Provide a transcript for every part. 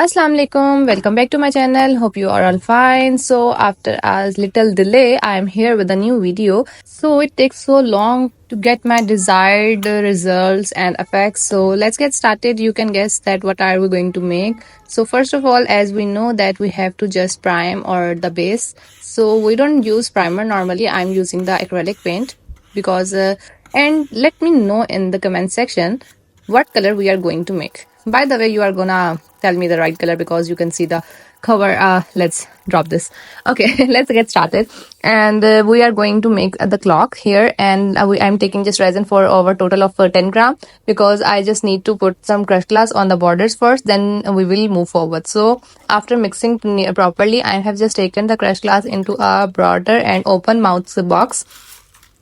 Assalamu alaikum, welcome back to my channel. Hope you are all fine. So after a little delay, I am here with a new video. So it takes so long to get my desired results and effects. So let's get started. You can guess that what are we going to make. So first of all, as we know that we have to just prime or the base. So we don't use primer normally. I'm using the acrylic paint because and let me know in the comment section what color we are going to make. By the way, you are gonna tell me the right color because you can see the cover. Let's drop this. Okay, let's get started. And we are going to make the clock here, and I'm taking just resin for over total of 10 gram because I just need to put some crushed glass on the borders first, then we will move forward. So after mixing properly, I have just taken the crushed glass into a broader and open mouth box.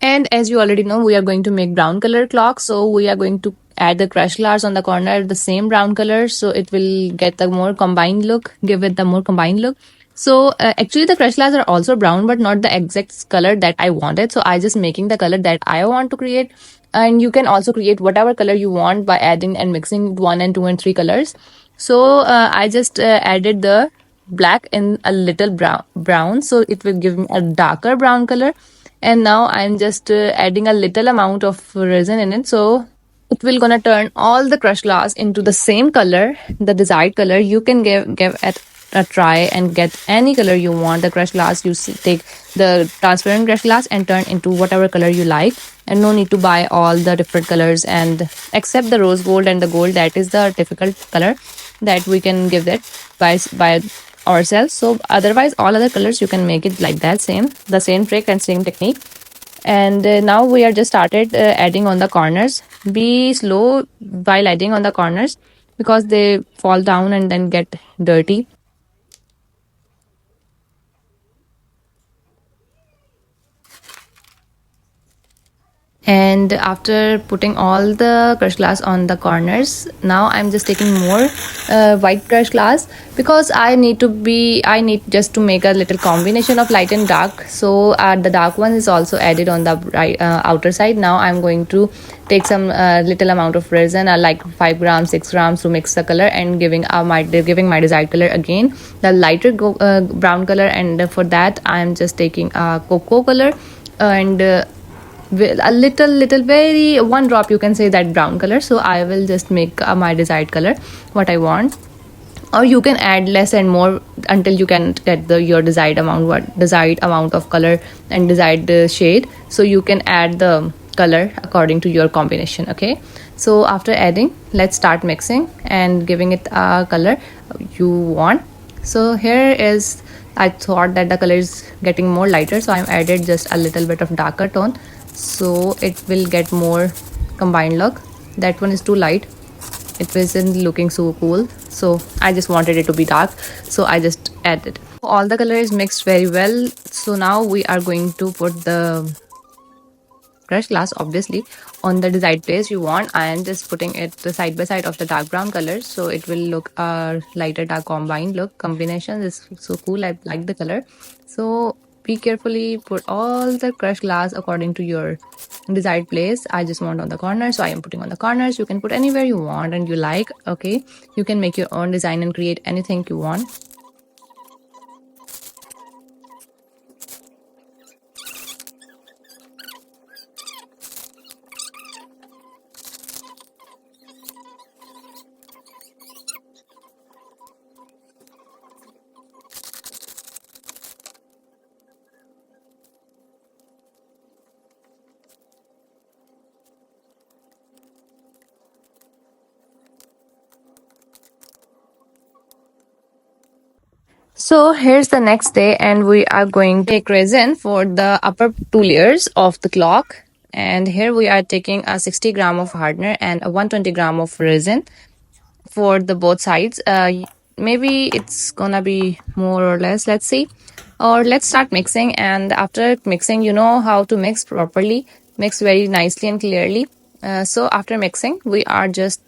And as you already know, we are going to make brown color clock. So we are going to add the crushed glass on the corner, the same brown color. So it will get the more combined look, give it the more combined look. So actually the crushed glass are also brown, but not the exact color that I wanted. So I just making the color that I want to create. And you can also create whatever color you want by adding and mixing 1 and 2 and 3 colors. So I just added the black in a little brown. So it will give me a darker brown color. And now I'm just adding a little amount of resin in it, so it will gonna turn all the crushed glass into the same color, the desired color. You can give it a try and get any color you want. The crushed glass, you take the transparent crushed glass and turn into whatever color you like, and no need to buy all the different colors, and except the rose gold and the gold, that is the difficult color that we can give that by ourselves. So otherwise all other colors you can make it like that, the same trick and same technique. And now we are just started adding on the corners. Be slow while adding on the corners because they fall down and then get dirty. And after putting all the crushed glass on the corners, now I'm just taking more white crushed glass because I need just to make a little combination of light and dark. So the dark one is also added on the outer side. Now I'm going to take some little amount of resin, like 5 grams 6 grams, to mix the color and giving my desired color again, the lighter brown color. And for that I'm just taking a cocoa color and a little very one drop, you can say, that brown color. So I will just make my desired color what I want, or you can add less and more until you can get your desired amount of color and desired shade. So you can add the color according to your combination. Okay, so after adding, let's start mixing and giving it a color you want. So here is, I thought that the color is getting more lighter, so I added just a little bit of darker tone, so it will get more combined look. That one is too light, it wasn't looking so cool, so I just wanted it to be dark, so I just added. All the color is mixed very well. So now we are going to put the crushed glass obviously on the desired place you want. I am just putting it side by side of the dark brown color, so it will look a lighter dark combined look. Combination is so cool, I like the color. So be carefully put all the crushed glass according to your desired place. I just want on the corner, so I am putting on the corners. You can put anywhere you want and you like. Okay, you can make your own design and create anything you want. So here's the next day, and we are going to take resin for the upper 2 layers of the clock. And here we are taking a 60 gram of hardener and a 120 gram of resin for the both sides. Maybe it's gonna be more or less, let's see. Or let's start mixing, and after mixing, you know how to mix properly, mix very nicely and clearly. So after mixing, we are just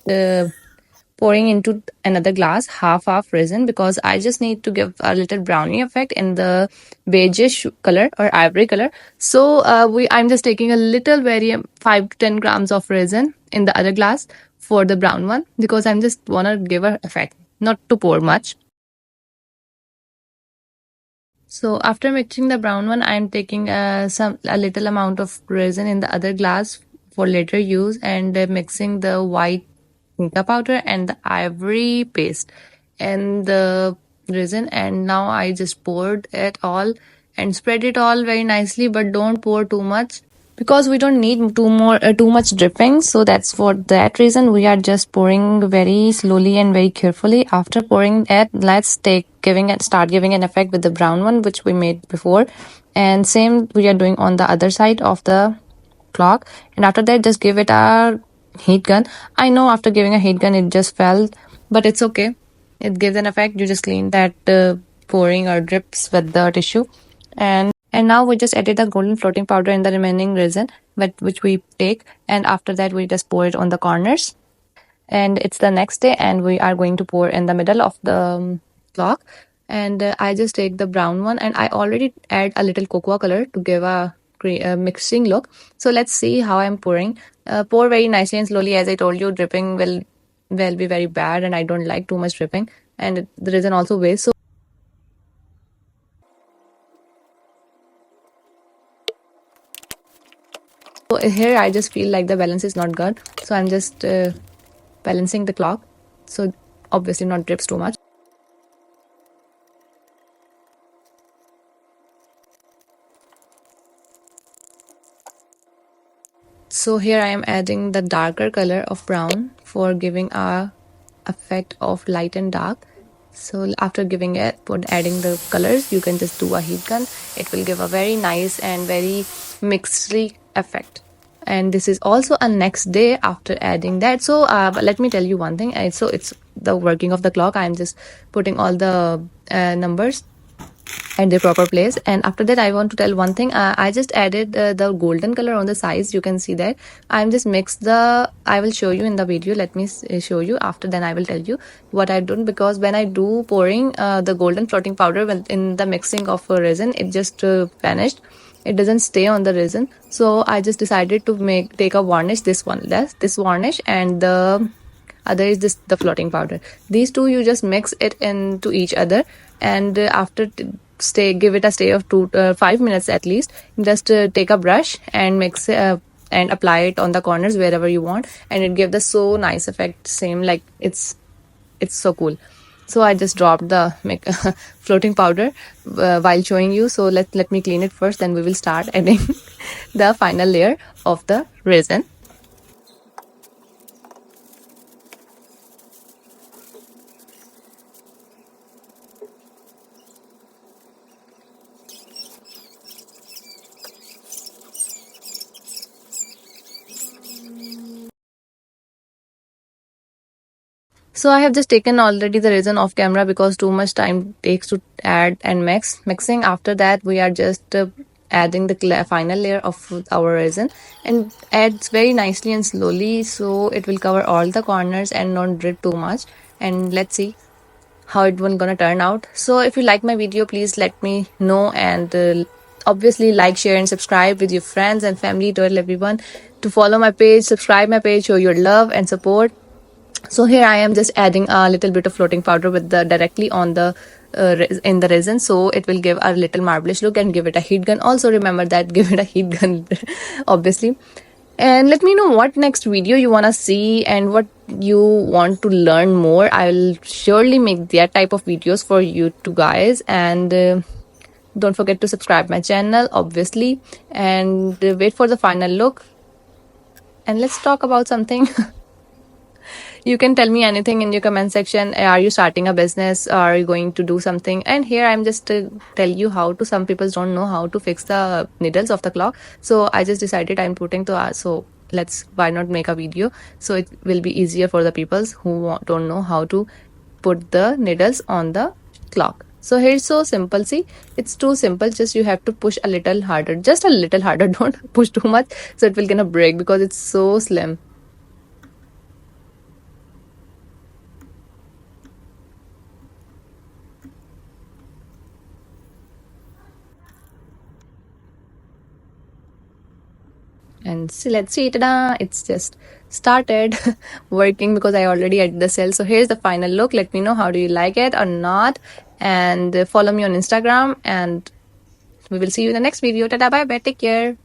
pouring into another glass half resin because I just need to give a little brownie effect in the beigeish color or ivory color. So I'm just taking a little, very 5 to 10 grams of resin in the other glass for the brown one because I'm just wanna give a effect. not to pour much. So after mixing the brown one, I'm taking a little amount of resin in the other glass for later use, and mixing the white mica powder and the ivory paste and the resin. And now I just poured it all and spread it all very nicely, but don't pour too much because we don't need too much dripping. So that's for that reason we are just pouring very slowly and very carefully. After pouring it, let's start giving an effect with the brown one which we made before, and same we are doing on the other side of the clock. And after that, just give it a heat gun. I know after giving a heat gun it just fell, but it's okay, it gives an effect. You just clean that pouring or drips with the tissue. And now we just added the golden floating powder in the remaining resin, which we take, and after that we just pour it on the corners. And it's the next day, and we are going to pour in the middle of the clock. And I just take the brown one, and I already add a little cocoa color to give a mixing look. So let's see how I'm pouring. Pour very nicely and slowly. As I told you, dripping will be very bad, and I don't like too much dripping, and the resin also wastes. So here I just feel like the balance is not good, so I'm just balancing the clock, so obviously not drips too much. So here I am adding the darker color of brown for giving a effect of light and dark. So after giving it, adding the colors, you can just do a heat gun. It will give a very nice and very mixedy effect. And this is also a next day after adding that. So but let me tell you one thing. So it's the working of the clock. I'm just putting all the numbers at the proper place. And after that, I want to tell one thing. I just added the golden color on the sides. You can see that I'm just mixed the, I will show you in the video. Let me show you after, then I will tell you what I've done. Because when I do pouring the golden floating powder in the mixing of resin, it just vanished. It doesn't stay on the resin. So I just decided to take a varnish, this varnish, and the other is the floating powder. These two you just mix it into each other, and after give it a stay of 5 minutes at least. Just take a brush and mix it and apply it on the corners wherever you want, and it gives the so nice effect. Same like it's so cool. So I just dropped the floating powder while showing you. So let me clean it first, then we will start adding the final layer of the resin. So I have just taken already the resin off camera because too much time takes to add and mixing. After that, we are just adding the final layer of our resin, and adds very nicely and slowly, so it will cover all the corners and not drip too much. And let's see how it will gonna turn out. So if you like my video, please let me know, and obviously like, share, and subscribe with your friends and family. Tell everyone to follow my page, subscribe my page, show your love and support. So here I am just adding a little bit of floating powder with the directly on the in the resin, so it will give a little marblish look. And give it a heat gun. Also remember that give it a heat gun obviously. And let me know what next video you want to see and what you want to learn more. I'll surely make that type of videos for you two guys. And don't forget to subscribe my channel obviously, and wait for the final look. And let's talk about something. You can tell me anything in your comment section. Are you starting a business? Are you going to do something? And here I'm just to tell you how to. Some people don't know how to fix the needles of the clock, so I just decided I'm putting to so why not make a video, so it will be easier for the people who don't know how to put the needles on the clock. So here's so simple. See, it's too simple. Just you have to push a little harder, just a little harder. Don't push too much, so it will gonna break because it's so slim. And see, let's see, ta-da, it's just started working because I already added the cell. So here's the final look. Let me know how do you like it or not, and follow me on Instagram, and we will see you in the next video. Tada, bye bye, take care.